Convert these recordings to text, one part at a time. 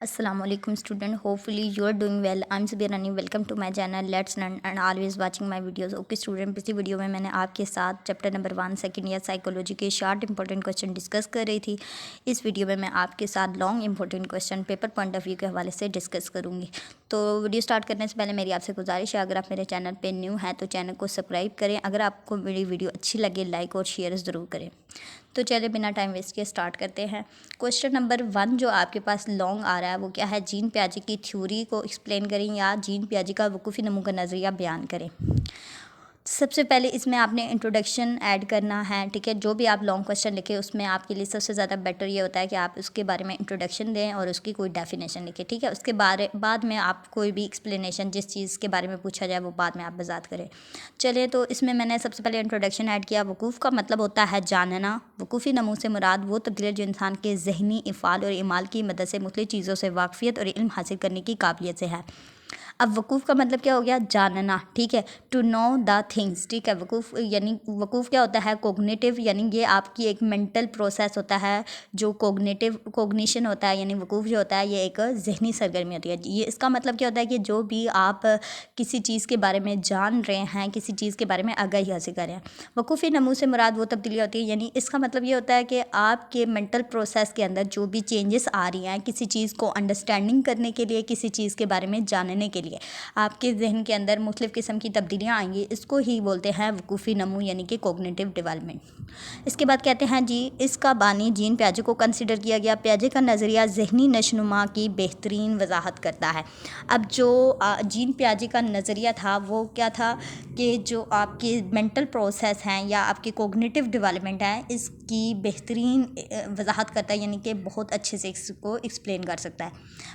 Assalamualaikum student, hopefully you are doing well. I'm Sabir Rani. Welcome to my channel Let's Learn and always watching my videos. Okay student, पिछली video में मैंने आपके साथ chapter number 1 second year psychology के short important question discuss कर रही थी। इस वीडियो में मैं आपके साथ long important question paper point of view के हवाले से डिस्कस करूँगी। तो वीडियो स्टार्ट करने से पहले मेरी आपसे गुजारिश है, अगर आप मेरे चैनल पर न्यू हैं तो चैनल को सब्सक्राइब करें। अगर आपको मेरी वीडियो अच्छी लगे लाइक और शेयर ज़रूर करें। तो चलिए बिना टाइम वेस्ट किए स्टार्ट करते हैं। क्वेश्चन नंबर 1 जो आपके पास लॉन्ग आ रहा है वो क्या है, जीन पियाजे की थ्योरी को एक्सप्लेन करें या जीन पियाजे का वकूफ़ी नमू का नज़रिया बयान करें। सबसे पहले इसमें आपने इंट्रोडक्शन ऐड करना है, ठीक है। जो भी आप लॉन्ग क्वेश्चन लिखें उसमें आपके लिए सबसे ज़्यादा बेटर ये होता है कि आप उसके बारे में इंट्रोडक्शन दें और उसकी कोई डेफिनेशन लिखें, ठीक है। उसके बाद में आप कोई भी एक्सप्लेनेशन जिस चीज़ के बारे में पूछा जाए वो बाद में आप वजाहत करें। चलिए, तो इसमें मैंने सबसे पहले इंट्रोडक्शन ऐड किया। वकूफ़ का मतलब होता है जानना। वकूफ़ी नमू से मुराद वो तब्दीली जो इंसान के ज़हनी इफ़ाल और इमाल की मदद से मुख्तलिफ़ चीज़ों से वाकफ़ियत और इल्म हासिल करने की काबिलियत से है। अब वकूफ़ का मतलब क्या हो गया, जानना, ठीक है। टू नो द थिंग्स, ठीक है। वकूफ़ क्या होता है, कोग्निटिव, यानी ये आपकी एक मेंटल प्रोसेस होता है जो कोग्निशन होता है, यानी वकूफ़ जो होता है ये एक जहनी सरगर्मी होती है। ये इसका मतलब क्या होता है कि जो भी आप किसी चीज़ के बारे में जान रहे हैं, किसी चीज़ के बारे में आगाही हासिल कर रहे हैं। वकूफ़ी नमू से मुराद वो तब्दीली होती है, यानी इसका मतलब ये होता है कि आपके मेंटल प्रोसेस के अंदर जो भी चेंजेस आ रही हैं किसी चीज़ को अंडरस्टैंडिंग करने के लिए, किसी चीज़ के बारे में जानने के लिए आपके जहन के अंदर मुख्तलिफ़ किस्म की तब्दीलियाँ आएंगी, इसको ही बोलते हैं वकूफ़ी नमू यानी कि कोग्निटिव डेवलपमेंट। इसके बाद कहते हैं जी, इसका बानी जीन पियाजे को कंसिडर किया गया। पियाजे का नज़रिया जहनी नशोनुमा की बेहतरीन वजाहत करता है। अब जो जीन पियाजे का नज़रिया था वो क्या था कि जो आपके मेंटल प्रोसेस हैं या आपके कोग्निटिव डेवलपमेंट है इसकी बेहतरीन वजाहत करता है, यानी कि बहुत अच्छे से इसको एक्सप्लेन कर सकता है।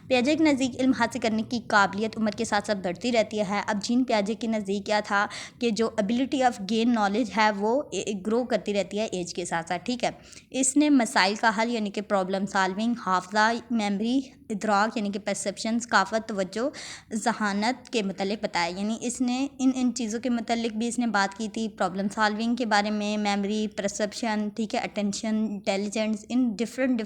पियाजे के नज़दीक इल्म हासिल करने की काबिलियत उम्र के साथ साथ बढ़ती रहती है। अब जीन पियाजे के नज़दीक क्या था कि जो एबिलिटी ऑफ गेन नॉलेज है वो ग्रो करती रहती है एज के साथ साथ, ठीक है। इसने मसाइल का हल यानी कि प्रॉब्लम सॉल्विंग, हाफजा, मेमोरी, इदराक यानी कि परसेप्शन, सकाफत, तवज्जो, जहानत के मतलब बताया। यानी इसने इन चीज़ों के मतलब भी इसने बात की थी, प्रॉब्लम सॉल्विंग के बारे में, मेमोरी, परसेप्शन, ठीक है, अटेंशन, इंटेलिजेंस, इन डिफरेंट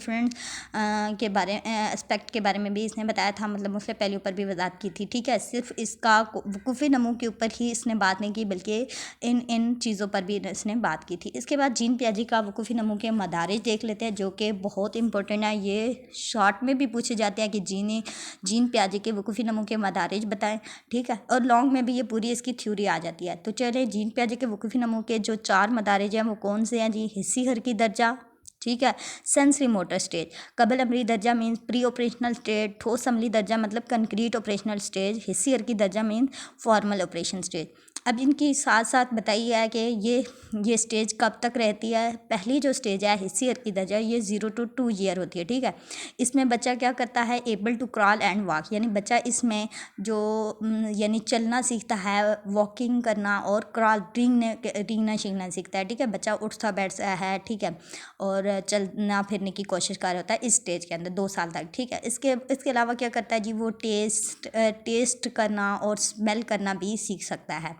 के बारे एस्पेक्ट के बारे में भी इसने बताया था, मतलब मुख्तलिफ पहलुओं पर भी वजाहत की थी, ठीक है। सिर्फ इसका वकूफ़ी नमू के ऊपर ही इसने बात नहीं की बल्कि इन चीज़ों पर भी इसने बात की थी। इसके बाद जीन पियाजे का वकूफ़ी नमू के मदारिज देख लेते हैं जो कि बहुत इंपॉर्टेंट है। ये शॉर्ट में भी पूछे जाते हैं कि जीन पियाजे के वकूफ़ी नमू के मदारिज बताएं, ठीक है। और लॉन्ग में भी ये पूरी इसकी थ्योरी आ जाती है। तो चले, जीन पियाजे के वकूफ़ी नमू के जो 4 मदारिज हैं वो कौन से हैं जी, हिस्सी हरकी दर्जा, ठीक है, सेंसरी मोटर स्टेज, कबल अमरी दर्जा मीन्स प्री ऑपरेशनल स्टेज, ठोस अमली दर्जा मतलब कंक्रीट ऑपरेशनल स्टेज, हिस्सी हरकी दर्जा मीन्स फॉर्मल ऑपरेशन स्टेज। अब इनकी साथ साथ बताइए है कि ये स्टेज कब तक रहती है। पहली जो स्टेज है हिस्सी हरकी दर्जा, ये 0 to 2 ईयर होती है, ठीक है। इसमें बच्चा क्या करता है, able to crawl and walk, यानी बच्चा इसमें जो यानी चलना सीखता है, वॉकिंग करना और क्रॉल रींगना सीखना सीखता है, ठीक है। बच्चा उठता बैठता है, ठीक है, और चलना फिरने की कोशिश कर रहा होता है इस स्टेज के अंदर 2 साल तक, ठीक है। इसके अलावा क्या करता है जी, वो टेस्ट करना और स्मेल करना भी सीख सकता है।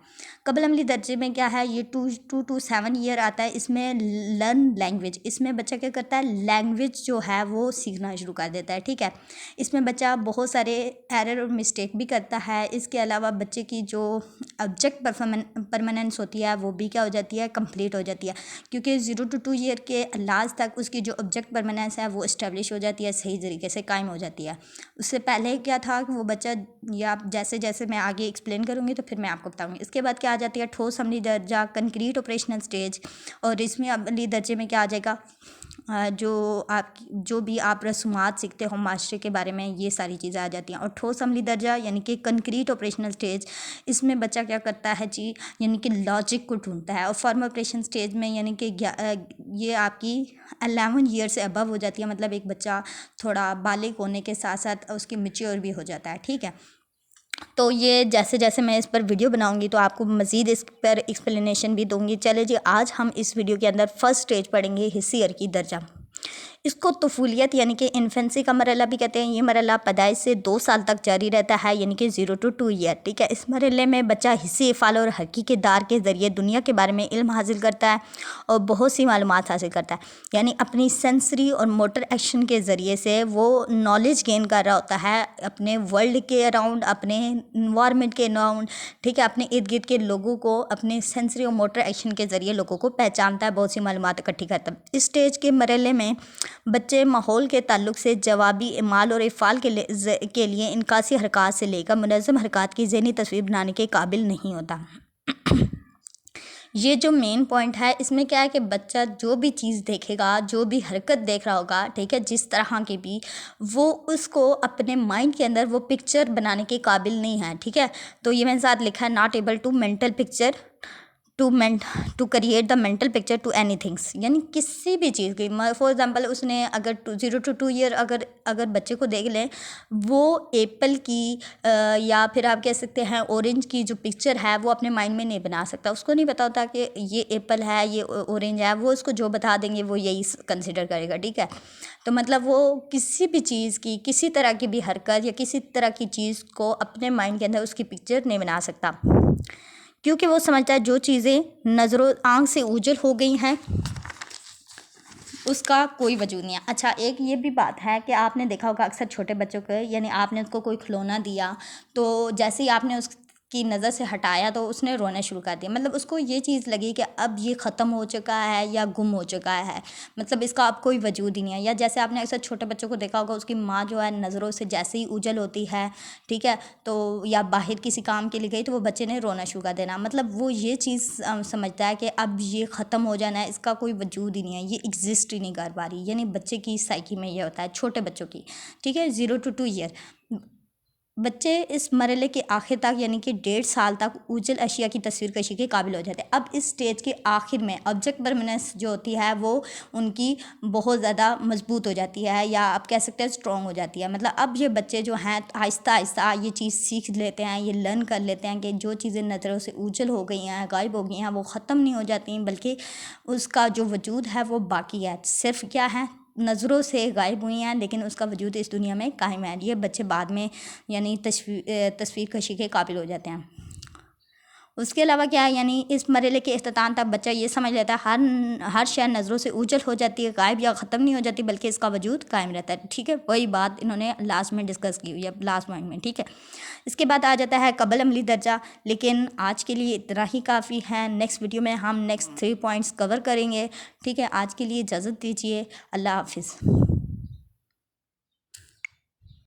कबल अमली दर्जे में क्या है, ये 2 to 7 ईयर आता है। इसमें लर्न लैंग्वेज, इसमें बच्चा क्या करता है, लैंग्वेज जो है वो सीखना शुरू कर देता है, ठीक है। इसमें बच्चा बहुत सारे एरर और मिस्टेक भी करता है। इसके अलावा बच्चे की जो ऑब्जेक्ट परमानेंस होती है वो भी क्या हो जाती है, कंप्लीट हो जाती है, क्योंकि 0 to 2 ईयर के लास्ट तक उसकी जो ऑब्जेक्ट परमानेंस है वो इस्टेब्लिश हो जाती है, सही तरीके से कायम हो जाती है। उससे पहले क्या था कि वो बच्चा, या जैसे जैसे मैं आगे एक्सप्लेन करूँगी तो फिर मैं आपको बताऊँगी। इसके बाद क्या आ जाती है, ठोस अमली दर्जा, कंक्रीट ऑपरेशनल स्टेज, और इसमें अमली दर्जे में क्या आ जाएगा, जो भी आप रसूमात सीखते हो माशरे के बारे में, ये सारी चीज़ें आ जाती हैं। और ठोस अमली दर्जा यानी कि कंक्रीट ऑपरेशनल स्टेज, इसमें बच्चा क्या करता है जी, यानी कि लॉजिक को ढूंढता है। और फॉर्म ऑपरेशन स्टेज में यानी कि ये आपकी 11 ईयर से अबव हो जाती है, मतलब एक बच्चा थोड़ा बालिग होने के साथ साथ उसकी मैच्योर भी हो जाता है, ठीक है। तो ये जैसे जैसे मैं इस पर वीडियो बनाऊंगी तो आपको मज़ीद इस पर एक्सप्लेनेशन भी दूंगी। चले जी, आज हम इस वीडियो के अंदर फर्स्ट स्टेज पढ़ेंगे, हिस्सी हरकी दर्जा। इसको तफूलियत यानी कि इन्फेंसी का मरला भी कहते हैं। ये मरला पैदाइश से 2 साल तक जारी रहता है, यानी कि 0 to 2 ईयर। ठीक है, इस मरले में बच्चा हिस्सी इफ़ाल और हरकी किरदार के ज़रिए दुनिया के बारे में इल्म हासिल करता है और बहुत सी मालूमात हासिल करता है। यानी अपनी सेंसरी और मोटर एक्शन के ज़रिए से वो नॉलेज गेन कर रहा होता है अपने वर्ल्ड के अराउंड, अपने इन्वायरमेंट के अराउंड। ठीक है, अपने इर्द गिर्द के लोगों को अपने सेंसरी और मोटर एक्शन के ज़रिए लोगों को पहचानता है, बहुत सी मालूमात इकट्ठी करता है। इस स्टेज के मरले में बच्चे माहौल के ताल्लुक से जवाबी इमाल और इफ़ाल के लिए इनकासी हरकत से लेकर मुनज़्ज़म हरकत की ज़हनी तस्वीर बनाने के काबिल नहीं होता। ये जो मेन पॉइंट है इसमें क्या है कि बच्चा जो भी चीज़ देखेगा, जो भी हरकत देख रहा होगा, ठीक है, जिस तरह की भी, वो उसको अपने माइंड के अंदर वो पिक्चर बनाने के काबिल नहीं है। ठीक है, तो ये मेरे साथ लिखा है not able to mental picture to create the mental picture to any things, यानी किसी भी चीज़ की। फॉर एग्जांपल उसने अगर 0 to 2 ईयर अगर बच्चे को देख लें, वो एप्पल की या फिर आप कह सकते हैं ऑरेंज की जो पिक्चर है वो अपने माइंड में नहीं बना सकता। उसको नहीं पता होता कि ये एप्पल है, ये ऑरेंज है, वो उसको जो बता देंगे वो यही कंसिडर करेगा। ठीक है, तो मतलब वो किसी भी चीज़ की, किसी तरह की भी हरकत या किसी तरह की चीज़ को अपने माइंड के अंदर उसकी पिक्चर नहीं बना सकता, क्योंकि वो समझता है जो चीज़ें नज़रों आँख से ओझल हो गई हैं उसका कोई वजूद नहीं है। अच्छा, एक ये भी बात है कि आपने देखा होगा अक्सर छोटे बच्चों को, यानी आपने उसको कोई खिलौना दिया तो जैसे ही आपने उसकी नज़र से हटाया तो उसने रोना शुरू कर दिया। मतलब उसको ये चीज़ लगी कि अब ये ख़त्म हो चुका है या गुम हो चुका है, मतलब इसका अब कोई वजूद ही नहीं है। या जैसे आपने अक्सर छोटे बच्चों को देखा होगा, उसकी माँ जो है नज़रों से जैसे ही उजल होती है, ठीक है, तो या बाहर किसी काम के लिए गई तो वो बच्चे ने रोना शुरू कर देना। मतलब वो ये चीज़ समझता है कि अब ये ख़त्म हो जाना है, इसका कोई वजूद ही नहीं है, ये एग्जिस्ट ही नहीं कर पा रही। यानी बच्चे की साइकी में ये होता है, छोटे बच्चों की। ठीक है, 0 to 2 ईयर बच्चे इस मरहले के आखिर तक, यानी कि 1.5 साल तक उजल अशिया की तस्वीर कशी के काबिल हो जाते हैं। अब इस स्टेज के आखिर में ऑब्जेक्ट परमानेंस जो होती है वो उनकी बहुत ज़्यादा मजबूत हो जाती है, या आप कह सकते हैं स्ट्रॉन्ग हो जाती है। मतलब अब ये बच्चे जो हैं आहिस्ता आहिस्ता ये चीज़ सीख लेते हैं, ये लर्न कर लेते हैं कि जो चीज़ें नज़रों से उजल हो गई हैं, गायब हो गई हैं, वो ख़त्म नहीं हो जाती, बल्कि उसका जो वजूद है वो बाकी है। सिर्फ क्या है, नज़रों से गायब हुई हैं लेकिन उसका वजूद इस दुनिया में कायम है। ये बच्चे बाद में यानी तस्वीर कशी के काबिल हो जाते हैं। उसके अलावा क्या है, यानी इस मरहले के इख्तिताम तक बच्चा ये समझ लेता है हर शय नज़रों से ओझल हो जाती है, गायब या ख़त्म नहीं हो जाती, बल्कि इसका वजूद कायम रहता है। ठीक है, वही बात इन्होंने लास्ट में डिस्कस की हुई है, लास्ट पॉइंट में। ठीक है, इसके बाद आ जाता है कबल अमली दर्जा। लेकिन आज के लिए इतना ही काफ़ी है, नेक्स्ट वीडियो में हम नेक्स्ट 3 पॉइंट्स कवर करेंगे। ठीक है, आज के लिए इजाज़त दीजिए, अल्लाह हाफिज़।